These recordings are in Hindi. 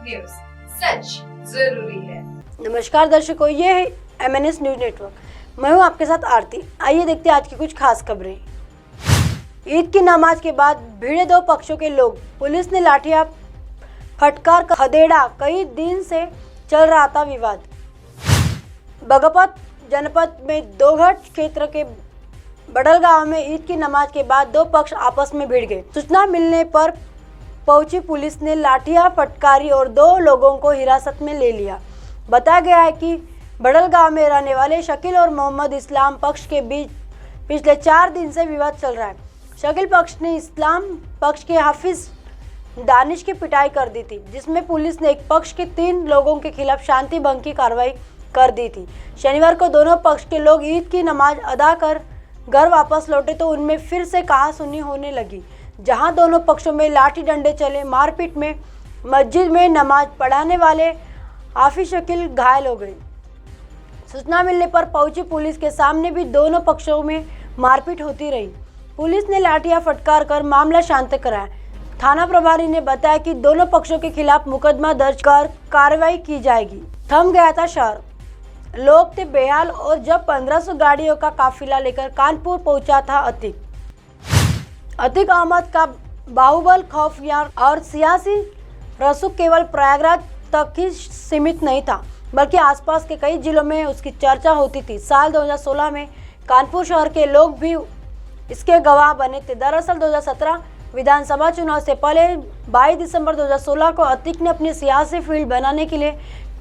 न्यूज, सच जरूरी है। नमस्कार दर्शकों, ये है MNS न्यूज नेटवर्क। मैं हूं आपके साथ आरती। आइए देखते हैं आज की कुछ खास खबरें। ईद की नमाज के बाद भिड़े दो पक्षों के लोग, पुलिस ने लाठियां फटकार खदेड़ा। कई दिन से चल रहा था विवाद। बगपत जनपद में दोघट क्षेत्र के बड़ल गांव में ईद की नमाज के बाद दो पक्ष आपस में भिड़ गए। सूचना मिलने पर पहुंची पुलिस ने लाठियां फटकारी और दो लोगों को हिरासत में ले लिया। बताया गया है कि बड़ल गांव में रहने वाले शकील और मोहम्मद इस्लाम पक्ष के बीच पिछले 4 दिन से विवाद चल रहा है। शकील पक्ष ने इस्लाम पक्ष के हाफिज दानिश की पिटाई कर दी थी, जिसमें पुलिस ने एक पक्ष के 3 लोगों के खिलाफ शांति भंग की कार्रवाई कर दी थी। शनिवार को दोनों पक्ष के लोग ईद की नमाज अदा कर घर वापस लौटे तो उनमें फिर से कहासुनी होने लगी, जहां दोनों पक्षों में लाठी डंडे चले। मारपीट में मस्जिद में नमाज पढ़ाने वाले हाफिज शकील घायल हो गए। सूचना मिलने पर पहुंची पुलिस के सामने भी दोनों पक्षों में मारपीट होती रही। पुलिस ने लाठियां फटकार कर मामला शांत कराया। थाना प्रभारी ने बताया कि दोनों पक्षों के खिलाफ मुकदमा दर्ज कर कार्रवाई की जाएगी। थम गया था शहर, लोग थे बेहाल और जब 1500 गाड़ियों का काफिला लेकर कानपुर पहुंचा था अतीक अहमद का बाहुबल खौफनाक और सियासी रसूख केवल प्रयागराज तक ही सीमित नहीं था, बल्कि आसपास के कई जिलों में उसकी चर्चा होती थी। साल 2016 में कानपुर शहर के लोग भी इसके गवाह बने थे। दरअसल 2017 विधानसभा चुनाव से पहले 22 दिसंबर 2016 को अतीक ने अपनी सियासी फील्ड बनाने के लिए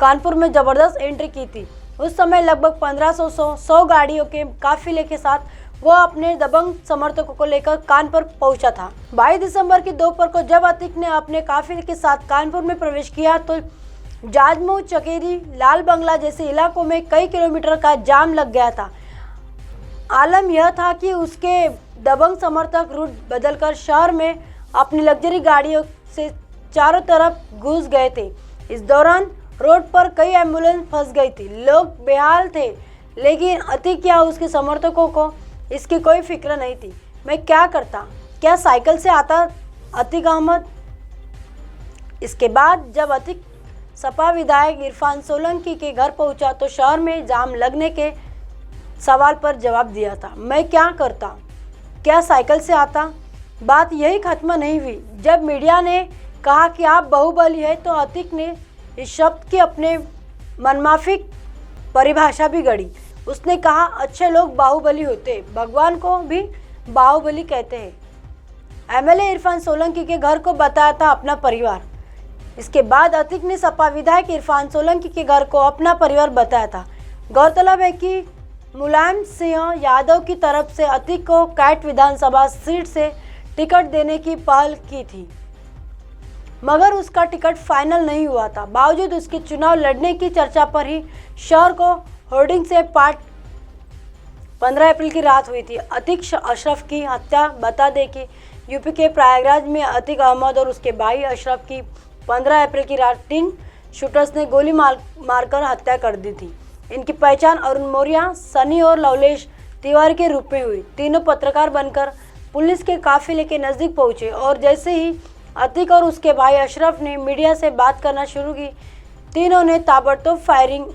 कानपुर में जबरदस्त एंट्री की थी। उस समय लगभग 1500 गाड़ियों के काफिले के साथ वो अपने दबंग समर्थकों को लेकर कानपुर पहुंचा था। 22 दिसंबर की दोपहर को जब अतीक ने अपने काफिले के साथ कानपुर में प्रवेश किया तो जाजमऊ, चकेरी, लाल बंगला जैसे इलाकों में कई किलोमीटर का जाम लग गया था। आलम यह था कि उसके दबंग समर्थक रूट बदलकर शहर में अपनी लग्जरी गाड़ियों से चारों तरफ घुस गए थे। इस दौरान रोड पर कई एम्बुलेंस फंस गई थी। लोग बेहाल थे, लेकिन अतीक या उसके समर्थकों को इसकी कोई फिक्र नहीं थी। मैं क्या करता, क्या साइकिल से आता अतीक अहमद? इसके बाद जब अतीक सपा विधायक इरफान सोलंकी के घर पहुंचा तो शहर में जाम लगने के सवाल पर जवाब दिया था। मैं क्या करता, क्या साइकिल से आता? बात यही खत्म नहीं हुई। जब मीडिया ने कहा कि आप बाहुबली है तो अतीक ने इस शब्द की अपने मनमाफिक परिभाषा भी गढ़ी। उसने कहा, अच्छे लोग बाहुबली होते, भगवान को भी बाहुबली कहते हैं। MLA इरफान सोलंकी के घर को बताया था अपना परिवार। इसके बाद अतीक ने सपा विधायक इरफान सोलंकी के घर को अपना परिवार बताया था। गौरतलब है कि मुलायम सिंह यादव की तरफ से अतीक को कैट विधानसभा सीट से टिकट देने की पहल की थी, मगर उसका टिकट फाइनल नहीं हुआ था। बावजूद उसके चुनाव लड़ने की चर्चा पर ही शहर को होर्डिंग से 15 अप्रैल की रात हुई थी। अतीक अशरफ की हत्या, बता दें कि यूपी के प्रयागराज में अतीक अहमद और उसके भाई अशरफ की 15 अप्रैल की रात 3 शूटर्स ने गोली मारकर हत्या कर दी थी। इनकी पहचान अरुण मौर्य, सनी और लवलेश तिवारी के रूप में हुई। तीनों पत्रकार बनकर पुलिस के काफिले के नज़दीक पहुंचे और जैसे ही अतीक और उसके भाई अशरफ ने मीडिया से बात करना शुरू की, तीनों ने ताबड़तोड़ फायरिंग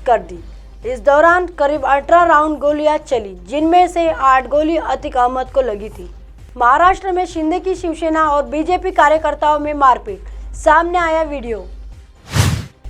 कर दी। इस दौरान करीब 18 राउंड गोलियां चली, जिनमें से 8 गोली अतीक अहमद को लगी थी। महाराष्ट्र में शिंदे की शिवसेना और बीजेपी कार्यकर्ताओं में मारपीट, सामने आया वीडियो।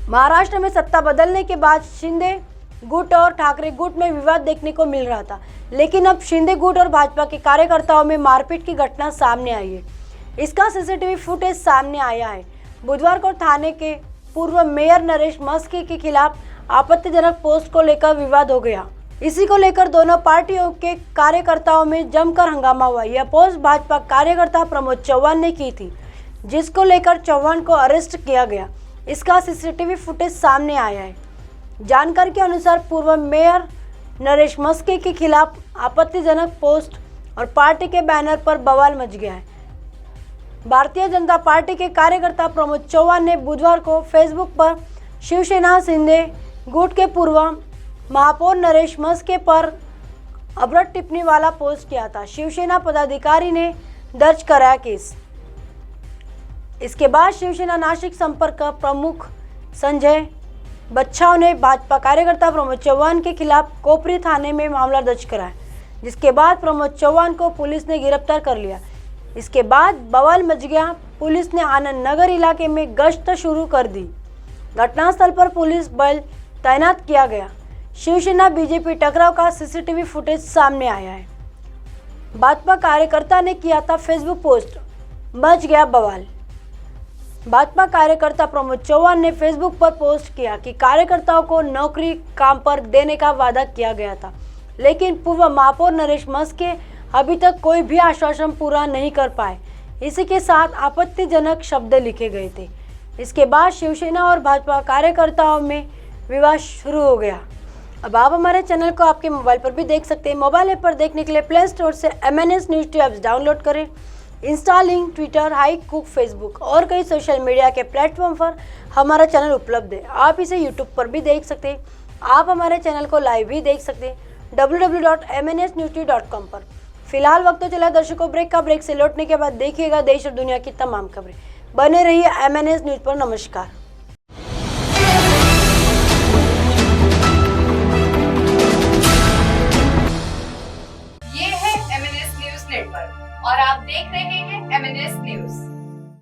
महाराष्ट्र में सत्ता बदलने के बाद शिंदे गुट और ठाकरे गुट में विवाद देखने को मिल रहा था, लेकिन अब शिंदे गुट और भाजपा के कार्यकर्ताओं में मारपीट की घटना सामने आई है। इसका CCTV फुटेज सामने आया है। बुधवार को थाने के पूर्व मेयर नरेश मस्के के खिलाफ आपत्तिजनक पोस्ट को लेकर विवाद हो गया। इसी को लेकर दोनों पार्टियों के कार्यकर्ताओं में जमकर हंगामा हुआ। यह पोस्ट भाजपा कार्यकर्ता प्रमोद चौहान ने की थी, जिसको लेकर चौहान को अरेस्ट किया गया। इसका CCTV फुटेज सामने आया है। जानकारी के अनुसार पूर्व मेयर नरेश मस्के के खिलाफ आपत्तिजनक पोस्ट और पार्टी के बैनर पर बवाल मच गया है। भारतीय जनता पार्टी के कार्यकर्ता प्रमोद चौहान ने बुधवार को फेसबुक पर शिवसेना शिंदे गुट के पूर्व महापौर नरेश मस्के पर अभद्र टिप्पणी वाला पोस्ट किया था। शिवसेना पदाधिकारी ने दर्ज कराया केस। इसके बाद शिवसेना नाशिक संपर्क प्रमुख संजय बच्छाव ने भाजपा कार्यकर्ता प्रमोद चौहान के खिलाफ कोपरी थाने में मामला दर्ज कराया, जिसके बाद प्रमोद चौहान को पुलिस ने गिरफ्तार कर लिया। इसके बाद बवाल मच गया। पुलिस ने आनंद नगर इलाके में गश्त शुरू कर दी। घटनास्थल पर पुलिस बल तैनात किया गया। शिवसेना बीजेपी टकराव का सीसीटीवी फुटेज सामने आया है। भाजपा कार्यकर्ता ने किया था फेसबुक पोस्ट, मच गया बवाल। भाजपा कार्यकर्ता प्रमोद चौहान ने फेसबुक पर पोस्ट किया कि कार्यकर्ताओं को नौकरी काम पर देने का वादा किया गया था, लेकिन पूर्व महापौर नरेश मस्के अभी तक कोई भी आश्वासन पूरा नहीं कर पाए। इसी के साथ आपत्तिजनक शब्द लिखे गए थे। इसके बाद शिवसेना और भाजपा कार्यकर्ताओं में विवाद शुरू हो गया। अब आप हमारे चैनल को आपके मोबाइल पर भी देख सकते हैं। मोबाइल ऐप पर देखने के लिए प्ले स्टोर से MNS न्यूज़ ऐप्स डाउनलोड करें। इंस्टा, लिंक, ट्विटर, हाईकुक, फेसबुक और कई सोशल मीडिया के प्लेटफॉर्म पर हमारा चैनल उपलब्ध है। आप इसे यूट्यूब पर भी देख सकते हैं। आप हमारे चैनल को लाइव भी देख सकते हैं www.mnsnewstv.com पर। फिलहाल वक्त तो चला दर्शकों ब्रेक का। ब्रेक से लौटने के बाद देखिएगा देश और दुनिया की तमाम खबरें। बने रहिए MNS न्यूज़ पर। नमस्कार।